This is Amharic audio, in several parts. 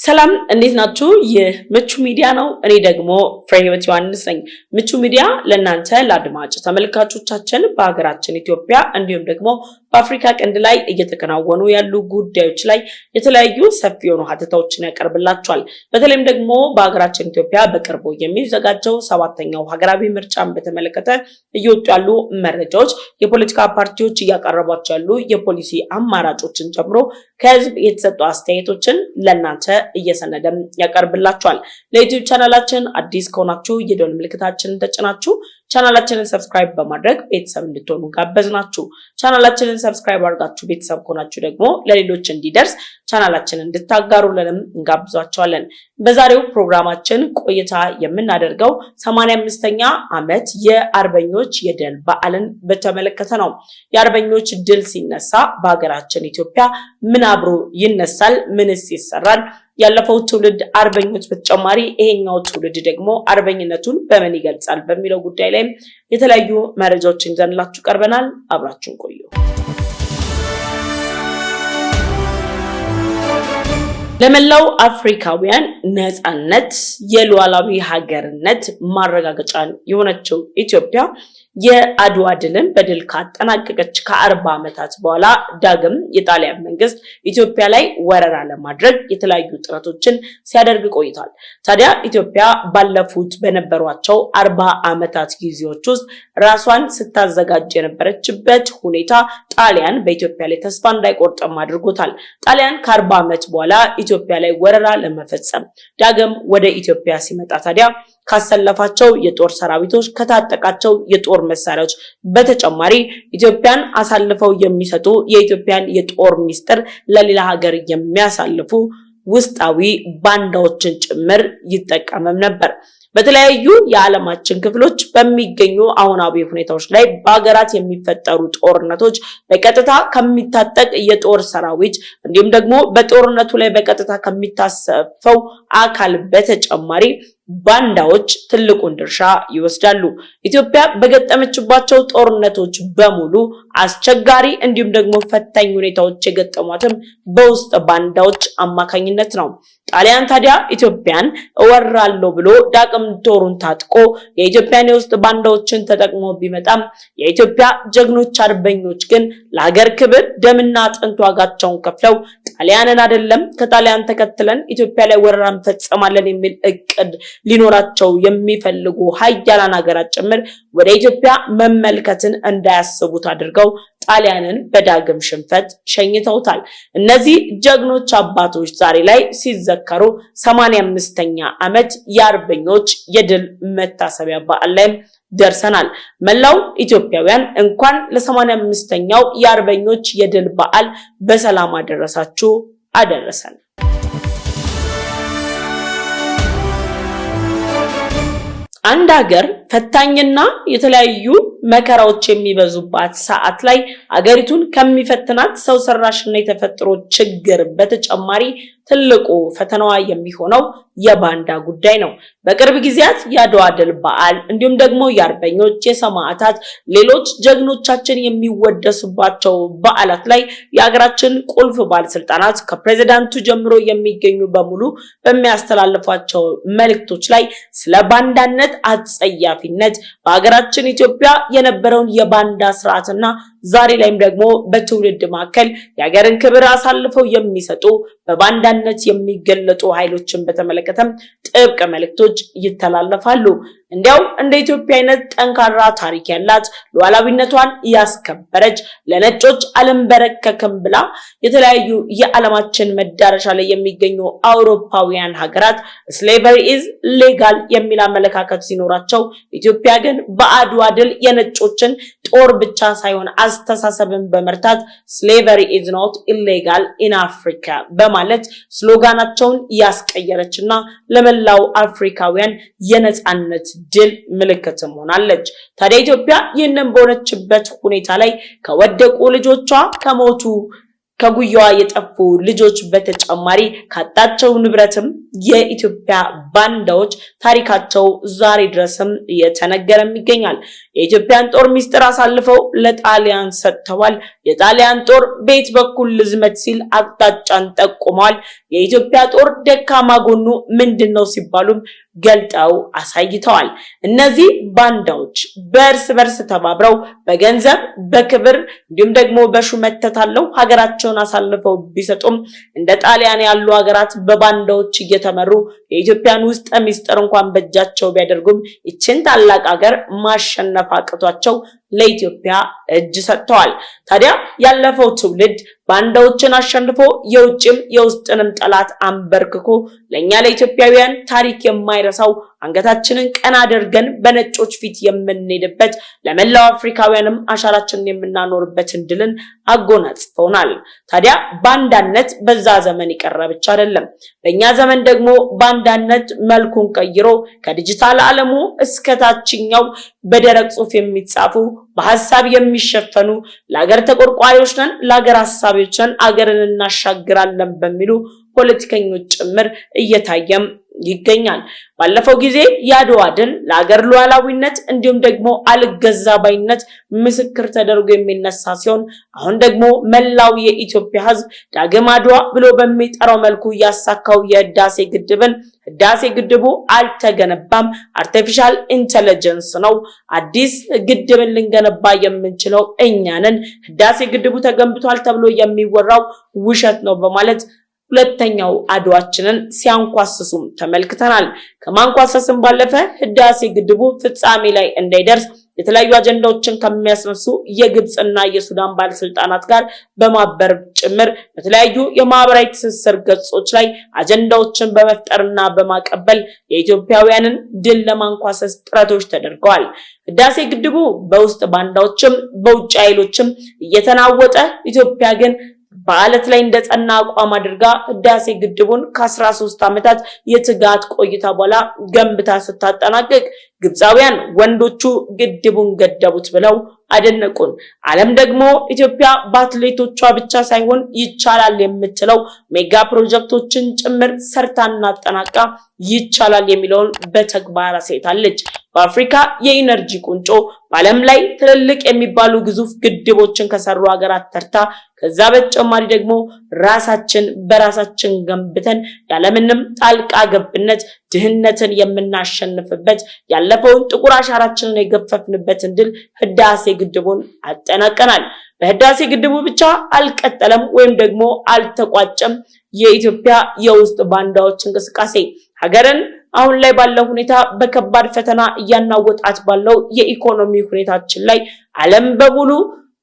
ሰላም እንዴት ናችሁ? ይህ ምቹ ሚዲያ ነው። እኔ ደግሞ ፍሬህይወት ዮሐንስ ነኝ። ምቹ ሚዲያ ለእናንተ ለአድማጭ ተመልካቾቻችን በሀገራችን ኢትዮጵያ እንዲሁም ደግሞ በአፍሪካ ቀንድ ላይ እየተከናወኑ ያሉ ጉዳዮች ላይ የተለያዩ ሰፊ የሆኑ ሀተታዎችን ያቀርብላችኋል። በተለይም ደግሞ በሀገራችን ኢትዮጵያ በቅርቡ የሚዘጋጀው 7ኛው ሀገራዊ ምርጫን በተመለከተ እየወጡ ያሉ መረጃዎች፣ የፖለቲካ ፓርቲዎች እያቀረቧቸው ያሉ የፖሊሲ አማራጮችን ጨምሮ ከህዝብ የተሰጡ አስተያየቶችን ለእናንተ እየሰነደም ያቀርብላችኋል። ለዩቲዩብ ቻናላችን አዲስ ከሆናችሁ የደወል ምልክታችንን ተጭናችሁ ቻናላችንን ሰብስክራይብ በማድረግ ቤተሰብ እንድትሆኑ ጋበዝናችሁ። ቻናላችንን ሰብስክራይብ አድርጋችሁ ቤተሰብ ከሆናችሁ ደግሞ ለሌሎች እንዲደርስ ቻናላችንን እንድታጋሩልንም እንጋብዛችኋለን። በዛሬው ፕሮግራማችን ቆይታ የምናደርገው 85ኛ ዓመት የአርበኞች የድል በዓልን በተመለከተ ነው። የአርበኞች ድል ሲነሳ በሀገራችን ኢትዮጵያ ምን አብሮ ይነሳል? ምንስ ይሰራል? ያለፈው ትውልድ አርበኞች በተጨማሪ ይሄኛው ትውልድ ደግሞ አርበኝነቱን በምን ይገልጻል በሚለው ጉዳይ ላይ የተለያዩ መረጃዎችን ይዘንላችሁ ቀርበናል። አብራችሁን ቆዩ። ለመላው አፍሪካውያን ነፃነት የሉዓላዊ ሀገርነት ማረጋገጫ የሆነችው ኢትዮጵያ የአድዋ ድልን በድል ካጠናቀቀች ከ40 ዓመታት በኋላ ዳግም የጣሊያን መንግስት ኢትዮጵያ ላይ ወረራ ለማድረግ የተለያዩ ጥረቶችን ሲያደርግ ቆይቷል። ታዲያ ኢትዮጵያ ባለፉት በነበሯቸው 40 ዓመታት ጊዜዎች ውስጥ ራሷን ስታዘጋጅ የነበረችበት ሁኔታ ጣሊያን በኢትዮጵያ ላይ ተስፋ እንዳይቆርጥም አድርጎታል። ጣሊያን ከ40 ዓመት በኋላ ኢትዮጵያ ላይ ወረራ ለመፈጸም ዳግም ወደ ኢትዮጵያ ሲመጣ ታዲያ ካሰለፋቸው የጦር ሰራዊቶች ከታጠቃቸው የጦር መሳሪያዎች በተጨማሪ ኢትዮጵያን አሳልፈው የሚሰጡ የኢትዮጵያን የጦር ሚስጥር ለሌላ ሀገር የሚያሳልፉ ውስጣዊ ባንዳዎችን ጭምር ይጠቀምም ነበር። በተለያዩ የዓለማችን ክፍሎች በሚገኙ አሁናዊ ሁኔታዎች ላይ በሀገራት የሚፈጠሩ ጦርነቶች በቀጥታ ከሚታጠቅ የጦር ሰራዊት እንዲሁም ደግሞ በጦርነቱ ላይ በቀጥታ ከሚታሰፈው አካል በተጨማሪ ባንዳዎች ትልቁን ድርሻ ይወስዳሉ። ኢትዮጵያ በገጠመችባቸው ጦርነቶች በሙሉ አስቸጋሪ እንዲሁም ደግሞ ፈታኝ ሁኔታዎች የገጠሟትም በውስጥ ባንዳዎች አማካኝነት ነው። ጣሊያን ታዲያ ኢትዮጵያን እወራለሁ ብሎ ዳግም ጦሩን ታጥቆ የኢትዮጵያን የውስጥ ባንዳዎችን ተጠቅሞ ቢመጣም የኢትዮጵያ ጀግኖች አርበኞች ግን ለሀገር ክብር ደምና አጥንት ዋጋቸውን ከፍለው ጣሊያንን አይደለም ከጣሊያን ተከትለን ኢትዮጵያ ላይ ወረራ እንፈጽማለን የሚል እቅድ ሊኖራቸው የሚፈልጉ ሀያላን ሀገራት ጭምር ወደ ኢትዮጵያ መመልከትን እንዳያስቡት አድርገው ጣሊያንን በዳግም ሽንፈት ሸኝተውታል። እነዚህ ጀግኖች አባቶች ዛሬ ላይ ሲዘከሩ 85ኛ ዓመት የአርበኞች የድል መታሰቢያ በዓል ላይ ደርሰናል። መላው ኢትዮጵያውያን እንኳን ለ85ኛው የአርበኞች የድል በዓል በሰላም አደረሳችሁ አደረሰን። አንድ ሀገር ፈታኝና የተለያዩ መከራዎች የሚበዙባት ሰዓት ላይ ሀገሪቱን ከሚፈትናት ሰው ሰራሽና የተፈጥሮ ችግር በተጨማሪ ትልቁ ፈተናዋ የሚሆነው የባንዳ ጉዳይ ነው። በቅርብ ጊዜያት የአድዋ ድል በዓል እንዲሁም ደግሞ የአርበኞች የሰማዕታት ሌሎች ጀግኖቻችን የሚወደሱባቸው በዓላት ላይ የሀገራችን ቁልፍ ባለስልጣናት ከፕሬዝዳንቱ ጀምሮ የሚገኙ በሙሉ በሚያስተላልፏቸው መልእክቶች ላይ ስለ ባንዳነት አጸያፊነት በሀገራችን ኢትዮጵያ የነበረውን የባንዳ ስርዓትና ዛሬ ላይም ደግሞ በትውልድ መካከል የሀገርን ክብር አሳልፈው የሚሰጡ በባንዳነት የሚገለጡ ኃይሎችን በተመለከተም ጥብቅ መልእክቶች ይተላለፋሉ። እንዲያው እንደ ኢትዮጵያ አይነት ጠንካራ ታሪክ ያላት ሉዓላዊነቷን ያስከበረች ለነጮች አልንበረከክም ብላ የተለያዩ የዓለማችን መዳረሻ ላይ የሚገኙ አውሮፓውያን ሀገራት ስሌቨሪ ኢዝ ሌጋል የሚል አመለካከት ሲኖራቸው ኢትዮጵያ ግን በአድዋ ድል የነጮችን ጦር ብቻ ሳይሆን አስተሳሰብን በመርታት ስሌቨሪ ኢዝ ኖት ኢሌጋል ኢን አፍሪካ በማለት ስሎጋናቸውን ያስቀየረችና ለመላው አፍሪካውያን የነጻነት ድል ምልክት ሆናለች። ታዲያ ኢትዮጵያ ይህንን በሆነችበት ሁኔታ ላይ ከወደቁ ልጆቿ ከሞቱ ከጉያዋ የጠፉ ልጆች በተጨማሪ ካጣቸው ንብረትም የኢትዮጵያ ባንዳዎች ታሪካቸው ዛሬ ድረስም እየተነገረም ይገኛል። የኢትዮጵያን ጦር ሚስጥር አሳልፈው ለጣሊያን ሰጥተዋል። የጣሊያን ጦር ቤት በኩል ልዝመት ሲል አቅጣጫን ጠቁመዋል። የኢትዮጵያ ጦር ደካማ ጎኑ ምንድነው ሲባሉም ገልጠው አሳይተዋል። እነዚህ ባንዳዎች በእርስ በርስ ተባብረው በገንዘብ በክብር እንዲሁም ደግሞ በሹመት ተታለው ሀገራቸውን አሳልፈው ቢሰጡም እንደ ጣሊያን ያሉ ሀገራት በባንዳዎች እየተመሩ የኢትዮጵያን ውስጥ ሚስጥር እንኳን በእጃቸው ቢያደርጉም ይችን ታላቅ ሀገር ማሸነፍ አቅቷቸው ለኢትዮጵያ እጅ ሰጥተዋል። ታዲያ ያለፈው ትውልድ ባንዳዎችን አሸንፎ የውጭም የውስጥንም ጠላት አንበርክኮ ለኛ ለኢትዮጵያውያን ታሪክ የማይረሳው አንገታችንን ቀና አድርገን በነጮች ፊት የምንሄድበት ለመላው አፍሪካውያንም አሻራችንን የምናኖርበት ድልን አጎናጽፈውናል። ታዲያ ባንዳነት በዛ ዘመን ይቀረ ብቻ አይደለም። በእኛ ዘመን ደግሞ ባንዳነት መልኩን ቀይሮ ከዲጂታል ዓለሙ እስከ ታችኛው በደረቅ ጽሑፍ የሚጻፉ በሐሳብ የሚሸፈኑ ለሀገር ተቆርቋሪዎች ነን፣ ለሀገር ሐሳቢዎች ነን፣ አገርን እናሻግራለን በሚሉ ፖለቲከኞች ጭምር እየታየም ይገኛል። ባለፈው ጊዜ የአድዋ ድል ለሀገር ሉዓላዊነት እንዲሁም ደግሞ አልገዛ ባይነት ምስክር ተደርጎ የሚነሳ ሲሆን አሁን ደግሞ መላው የኢትዮጵያ ሕዝብ ዳግም አድዋ ብሎ በሚጠራው መልኩ ያሳካው የህዳሴ ግድብን ህዳሴ ግድቡ አልተገነባም፣ አርቲፊሻል ኢንተለጀንስ ነው፣ አዲስ ግድብን ልንገነባ የምንችለው እኛ ነን፣ ህዳሴ ግድቡ ተገንብቷል ተብሎ የሚወራው ውሸት ነው በማለት ሁለተኛው አድዋችንን ሲያንኳስሱም ተመልክተናል። ከማንኳሰስም ባለፈ ህዳሴ ግድቡ ፍጻሜ ላይ እንዳይደርስ የተለያዩ አጀንዳዎችን ከሚያስነሱ የግብጽና የሱዳን ባለስልጣናት ጋር በማበር ጭምር በተለያዩ የማህበራዊ ትስስር ገጾች ላይ አጀንዳዎችን በመፍጠርና በማቀበል የኢትዮጵያውያንን ድል ለማንኳሰስ ጥረቶች ተደርገዋል። ህዳሴ ግድቡ በውስጥ ባንዳዎችም በውጭ ኃይሎችም እየተናወጠ ኢትዮጵያ ግን በአለት ላይ እንደጸና አቋም አድርጋ ህዳሴ ግድቡን ከ13 ዓመታት የትጋት ቆይታ በኋላ ገንብታ ስታጠናቀቅ ግብፃውያን ወንዶቹ ግድቡን ገደቡት ብለው አደነቁን። ዓለም ደግሞ ኢትዮጵያ በአትሌቶቿ ብቻ ሳይሆን ይቻላል የምትለው ሜጋ ፕሮጀክቶችን ጭምር ሰርታና አጠናቃ ይቻላል የሚለውን በተግባር አሳይታለች። በአፍሪካ የኢነርጂ ቁንጮ በዓለም ላይ ትልልቅ የሚባሉ ግዙፍ ግድቦችን ከሰሩ ሀገራት ተርታ ከዛ በተጨማሪ ደግሞ ራሳችን በራሳችን ገንብተን ያለምንም ጣልቃ ገብነት ድህነትን የምናሸንፍበት ያለፈውን ጥቁር አሻራችንን የገፈፍንበትን ድል ህዳሴ ግድቡን አጠናቀናል። በህዳሴ ግድቡ ብቻ አልቀጠለም ወይም ደግሞ አልተቋጨም። የኢትዮጵያ የውስጥ ባንዳዎች እንቅስቃሴ ሀገርን አሁን ላይ ባለው ሁኔታ በከባድ ፈተና እያናወጣት ባለው የኢኮኖሚ ሁኔታችን ላይ ዓለም በሙሉ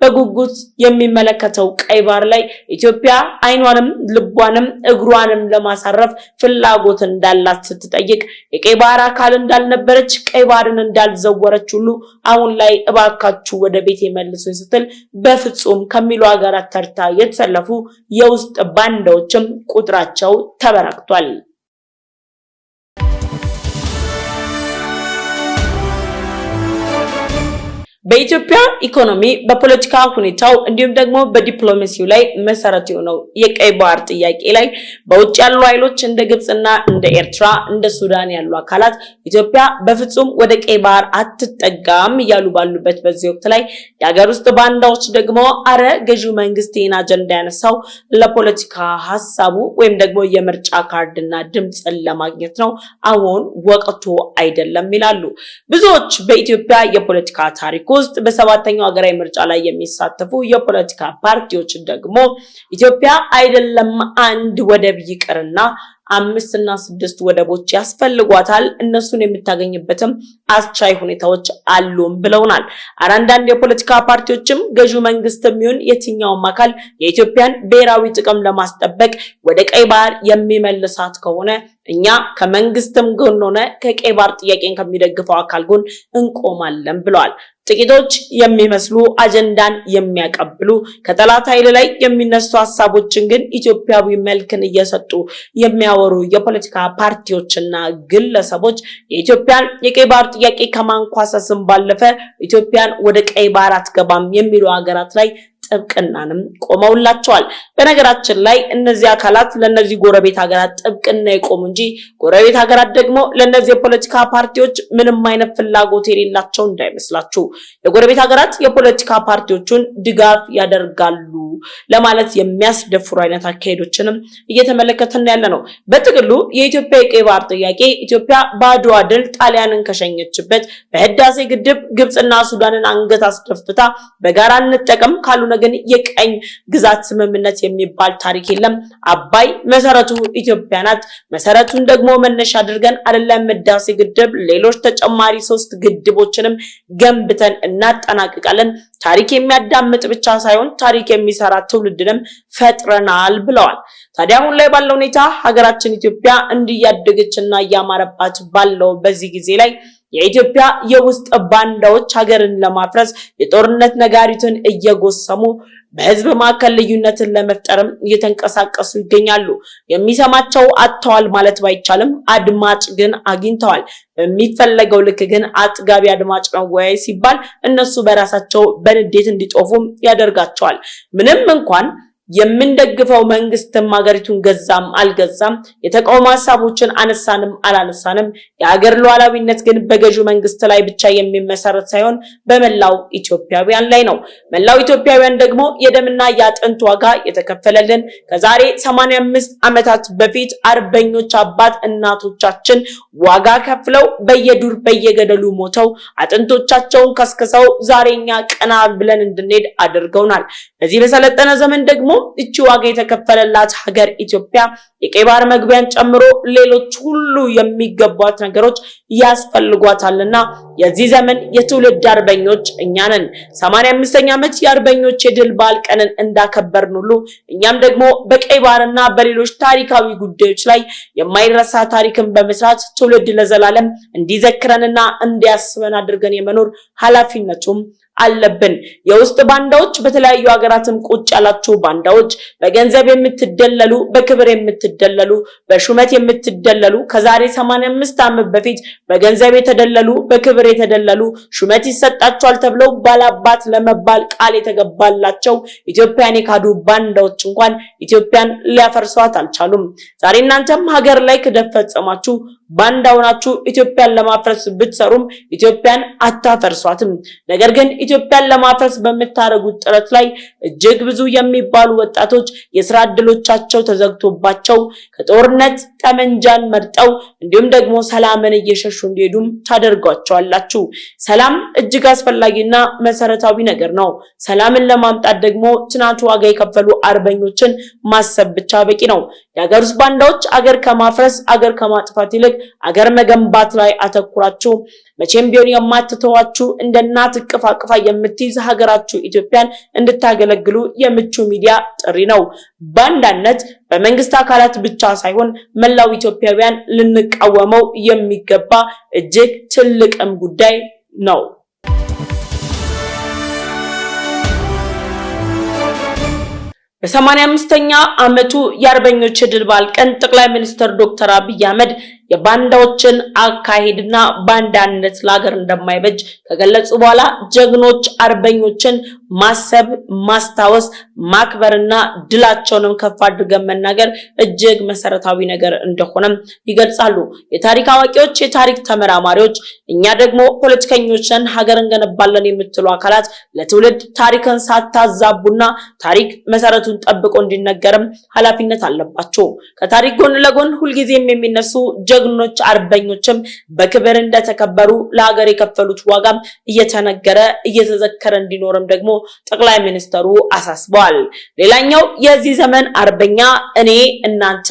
በጉጉት የሚመለከተው ቀይ ባህር ላይ ኢትዮጵያ አይኗንም ልቧንም እግሯንም ለማሳረፍ ፍላጎት እንዳላት ስትጠይቅ የቀይ ባህር አካል እንዳልነበረች ቀይ ባህርን እንዳልዘወረች ሁሉ አሁን ላይ እባካችሁ ወደ ቤት መልሱኝ ስትል በፍጹም ከሚሉ ሀገራት ተርታ የተሰለፉ የውስጥ ባንዳዎችም ቁጥራቸው ተበራክቷል። በኢትዮጵያ ኢኮኖሚ በፖለቲካ ሁኔታው እንዲሁም ደግሞ በዲፕሎማሲው ላይ መሰረት የሆነው የቀይ ባህር ጥያቄ ላይ በውጭ ያሉ ኃይሎች እንደ ግብጽና እንደ ኤርትራ እንደ ሱዳን ያሉ አካላት ኢትዮጵያ በፍጹም ወደ ቀይ ባህር አትጠጋም እያሉ ባሉበት በዚህ ወቅት ላይ የሀገር ውስጥ ባንዳዎች ደግሞ አረ ገዢው መንግስት ይህን አጀንዳ ያነሳው ለፖለቲካ ሐሳቡ ወይም ደግሞ የምርጫ ካርድና ድምጽን ለማግኘት ነው፣ አሁን ወቅቱ አይደለም ይላሉ። ብዙዎች በኢትዮጵያ የፖለቲካ ታሪክ ውስጥ በሰባተኛው ሀገራዊ ምርጫ ላይ የሚሳተፉ የፖለቲካ ፓርቲዎች ደግሞ ኢትዮጵያ አይደለም አንድ ወደብ ይቅርና 5 እና 6 ወደቦች ያስፈልጓታል፣ እነሱን የምታገኝበትም አስቻይ ሁኔታዎች አሉም ብለውናል። አንዳንድ የፖለቲካ ፓርቲዎችም ገዢው መንግስትም ይሁን የትኛውም አካል የኢትዮጵያን ብሔራዊ ጥቅም ለማስጠበቅ ወደ ቀይ ባህር የሚመልሳት ከሆነ እኛ ከመንግስትም ጎን ሆነ ከቀይ ባህር ጥያቄን ከሚደግፈው አካል ጎን እንቆማለን ብለዋል። ጥቂቶች የሚመስሉ አጀንዳን የሚያቀብሉ ከጠላት ኃይል ላይ የሚነሱ ሐሳቦችን ግን ኢትዮጵያዊ መልክን እየሰጡ የሚያወሩ የፖለቲካ ፓርቲዎችና ግለሰቦች የኢትዮጵያን የቀይ ባህር ጥያቄ ከማንኳሰስም ባለፈ ኢትዮጵያን ወደ ቀይ ባህር አትገባም የሚሉ ሀገራት ላይ ጥብቅናንም ቆመውላቸዋል። በነገራችን ላይ እነዚህ አካላት ለነዚህ ጎረቤት ሀገራት ጥብቅና የቆሙ እንጂ ጎረቤት ሀገራት ደግሞ ለነዚህ የፖለቲካ ፓርቲዎች ምንም አይነት ፍላጎት የሌላቸው እንዳይመስላችሁ። የጎረቤት ሀገራት የፖለቲካ ፓርቲዎቹን ድጋፍ ያደርጋሉ ለማለት የሚያስደፍሩ አይነት አካሄዶችንም እየተመለከትን ያለ ነው። በጥቅሉ የኢትዮጵያ የቀይ ባህር ጥያቄ ኢትዮጵያ በአድዋ ድል ጣሊያንን ከሸኘችበት በህዳሴ ግድብ ግብጽና ሱዳንን አንገት አስደፍታ በጋራ እንጠቀም ካልሆነ ግን የቀኝ ግዛት ስምምነት የሚባል ታሪክ የለም። አባይ መሰረቱ ኢትዮጵያ ናት። መሰረቱን ደግሞ መነሻ አድርገን አይደለም ህዳሴ ግድብ ሌሎች ተጨማሪ 3 ግድቦችንም ገንብተን እናጠናቅቃለን። ታሪክ የሚያዳምጥ ብቻ ሳይሆን ታሪክ የሚሰራ ትውልድንም ፈጥረናል ብለዋል። ታዲያ አሁን ላይ ባለው ሁኔታ ሀገራችን ኢትዮጵያ እንዲያደገችና ያማረባት ባለው በዚህ ጊዜ ላይ የኢትዮጵያ የውስጥ ባንዳዎች ሀገርን ለማፍረስ የጦርነት ነጋሪትን እየጎሰሙ በህዝብ ማከል ልዩነትን ለመፍጠርም እየተንቀሳቀሱ ይገኛሉ። የሚሰማቸው አጥተዋል ማለት ባይቻልም አድማጭ ግን አግኝተዋል። በሚፈለገው ልክ ግን አጥጋቢ አድማጭ ነው ወይ ሲባል እነሱ በራሳቸው በንዴት እንዲጦፉም ያደርጋቸዋል። ምንም እንኳን የምንደግፈው መንግስትም ሀገሪቱን ገዛም አልገዛም የተቃውሞ ሐሳቦችን አነሳንም አላነሳንም የሀገር ሉዓላዊነት ግን በገዢው መንግስት ላይ ብቻ የሚመሰረት ሳይሆን በመላው ኢትዮጵያውያን ላይ ነው። መላው ኢትዮጵያውያን ደግሞ የደምና የአጥንት ዋጋ የተከፈለልን ከዛሬ 85 ዓመታት በፊት አርበኞች አባት እናቶቻችን ዋጋ ከፍለው በየዱር በየገደሉ ሞተው አጥንቶቻቸውን ከስከሰው ዛሬኛ ቀና ብለን እንድንሄድ አድርገውናል። በዚህ በሰለጠነ ዘመን ደግሞ እቺ ዋጋ የተከፈለላት ሀገር ኢትዮጵያ የቀይ ባህር መግቢያን ጨምሮ ሌሎች ሁሉ የሚገቧት ነገሮች ያስፈልጓታልና የዚህ ዘመን የትውልድ አርበኞች እኛ ነን። 85ኛ ዓመት የአርበኞች የድል በዓል ቀንን እንዳከበርን ሁሉ እኛም ደግሞ በቀይ ባህርና በሌሎች ታሪካዊ ጉዳዮች ላይ የማይረሳ ታሪክን በመስራት ትውልድ ለዘላለም እንዲዘክረንና እንዲያስበን አድርገን የመኖር ኃላፊነቱም አለብን። የውስጥ ባንዳዎች በተለያዩ ሀገራትም ቁጭ ያላችሁ ባንዳዎች በገንዘብ የምትደለሉ በክብር የምትደለሉ በሹመት የምትደለሉ ከዛሬ 85 ዓመት በፊት በገንዘብ የተደለሉ በክብር የተደለሉ ሹመት ይሰጣቸዋል ተብለው ባላባት ለመባል ቃል የተገባላቸው ኢትዮጵያን የካዱ ባንዳዎች እንኳን ኢትዮጵያን ሊያፈርሷት አልቻሉም። ዛሬ እናንተም ሀገር ላይ ክደት ፈጸማችሁ ባንዳው ናችሁ ኢትዮጵያን ለማፍረስ ብትሰሩም ኢትዮጵያን አታፈርሷትም። ነገር ግን ኢትዮጵያን ለማፍረስ በመታረጉት ጥረት ላይ እጅግ ብዙ የሚባሉ ወጣቶች የሥራ ዕድሎቻቸው ተዘግቶባቸው ከጦርነት ጠመንጃን መርጠው እንዲሁም ደግሞ ሰላምን እየሸሹ እንዲሄዱም ታደርጓቸዋላችሁ። ሰላም እጅግ አስፈላጊና መሰረታዊ ነገር ነው። ሰላምን ለማምጣት ደግሞ ትናንት ዋጋ የከፈሉ አርበኞችን ማሰብ ብቻ በቂ ነው። የሀገር ውስጥ ባንዳዎች አገር ከማፍረስ አገር ከማጥፋት ይልቅ አገር መገንባት ላይ አተኩራችሁ መቼም ቢሆን የማትተዋችሁ እንደ እናት እቅፍ አቅፋ የምትይዝ ሀገራችሁ ኢትዮጵያን እንድታገለግሉ የምቹ ሚዲያ ጥሪ ነው። ባንዳነት በመንግስት አካላት ብቻ ሳይሆን መላው ኢትዮጵያውያን ልንቃወመው የሚገባ እጅግ ትልቅም ጉዳይ ነው። በ85ኛ ዓመቱ የአርበኞች የድል በዓል ቀን ጠቅላይ ሚኒስትር ዶክተር አብይ አህመድ የባንዳዎችን አካሄድና ባንዳነት ለሀገር እንደማይበጅ ከገለጹ በኋላ ጀግኖች አርበኞችን ማሰብ ማስታወስ ማክበርና ድላቸውንም ከፍ አድርገን መናገር እጅግ መሰረታዊ ነገር እንደሆነም ይገልጻሉ። የታሪክ አዋቂዎች የታሪክ ተመራማሪዎች እኛ ደግሞ ፖለቲከኞች ነን ሀገር እንገነባለን የምትሉ አካላት ለትውልድ ታሪክን ሳታዛቡና ታሪክ መሰረቱን ጠብቆ እንዲነገርም ኃላፊነት አለባቸው። ከታሪክ ጎን ለጎን ሁልጊዜም የሚነሱ ጀግኖች አርበኞችም በክብር እንደተከበሩ ለሀገር የከፈሉት ዋጋም እየተነገረ እየተዘከረ እንዲኖርም ደግሞ ጠቅላይ ሚኒስትሩ አሳስበዋል። ሌላኛው የዚህ ዘመን አርበኛ እኔ እናንተ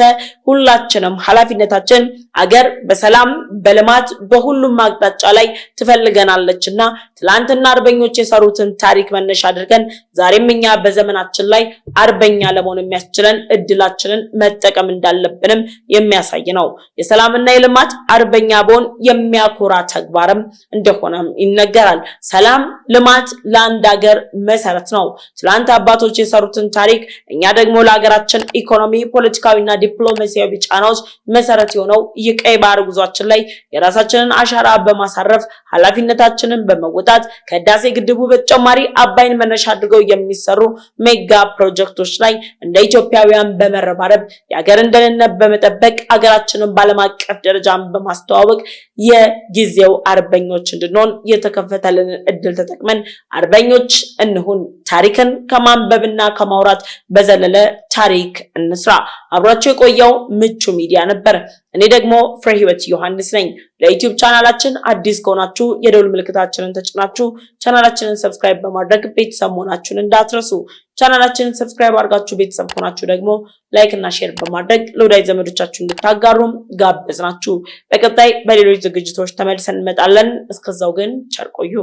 ሁላችንም ኃላፊነታችን አገር በሰላም በልማት በሁሉም አቅጣጫ ላይ ትፈልገናለችና ትላንትና አርበኞች የሰሩትን ታሪክ መነሻ አድርገን ዛሬም እኛ በዘመናችን ላይ አርበኛ ለመሆን የሚያስችለን እድላችንን መጠቀም እንዳለብንም የሚያሳይ ነው። የሰላምና የልማት አርበኛ በሆን የሚያኮራ ተግባርም እንደሆነም ይነገራል። ሰላም ልማት ለአንድ ሀገር መሰረት ነው። ትላንት አባቶች የሰሩትን ታሪክ እኛ ደግሞ ለሀገራችን ኢኮኖሚ ፖለቲካዊና ዲፕሎማሲያዊ ጫናዎች መሰረት የሆነው የቀይ ባህር ጉዟችን ላይ የራሳችንን አሻራ በማሳረፍ ኃላፊነታችንን በመወጣት ከህዳሴ ግድቡ በተጨማሪ አባይን መነሻ አድርገው የሚሰሩ ሜጋ ፕሮጀክቶች ላይ እንደ ኢትዮጵያውያን በመረባረብ የሀገርን ደህንነት በመጠበቅ ሀገራችንን በዓለም አቀፍ ደረጃ በማስተዋወቅ የጊዜው አርበኞች እንድንሆን የተከፈተልን እድል ተጠቅመን አርበኞች እንሁን። ታሪክን ከማንበብና ከማውራት በዘለለ ታሪክ እንስራ። አብራችሁ የቆየው ምቹ ሚዲያ ነበር። እኔ ደግሞ ፍሬ ህይወት ዮሐንስ ነኝ። ለዩቲዩብ ቻናላችን አዲስ ከሆናችሁ የደውል ምልክታችንን ተጭናችሁ ቻናላችንን ሰብስክራይብ በማድረግ ቤተሰብ መሆናችሁን እንዳትረሱ። ቻናላችንን ሰብስክራይብ አድርጋችሁ ቤተሰብ ከሆናችሁ ደግሞ ላይክ እና ሼር በማድረግ ለወዳጅ ዘመዶቻችሁ እንድታጋሩም ጋበዝናችሁ። በቀጣይ በሌሎች ዝግጅቶች ተመልሰን እንመጣለን። እስከዛው ግን ቸር ቆዩ።